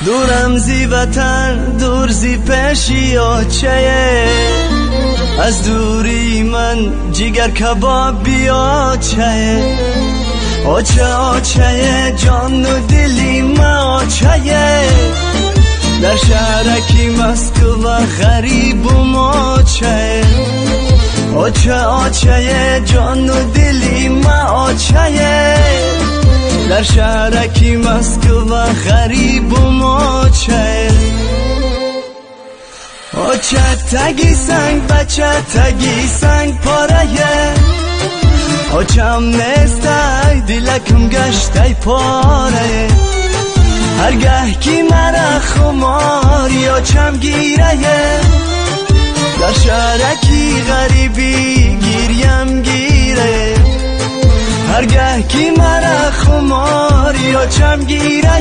دورم زی وطن دور زی پیشی آچه از دوری من جگر کباب بیاچه آچه آچه جان و دلی ما آچه در شهرکی مسکو و غریب و ماچه آچه آچه جان و دلی ما آچه در شهرکی مسکو و غریب و ماچه آچه تگی سنگ بچه تگی سنگ پاره آچم نیسته دلکم گشته پاره هرگه کی مرا خماری آچم گیره در شهرکی غریبی گیریم گیره هرگه کی مرا خماری آچم گیره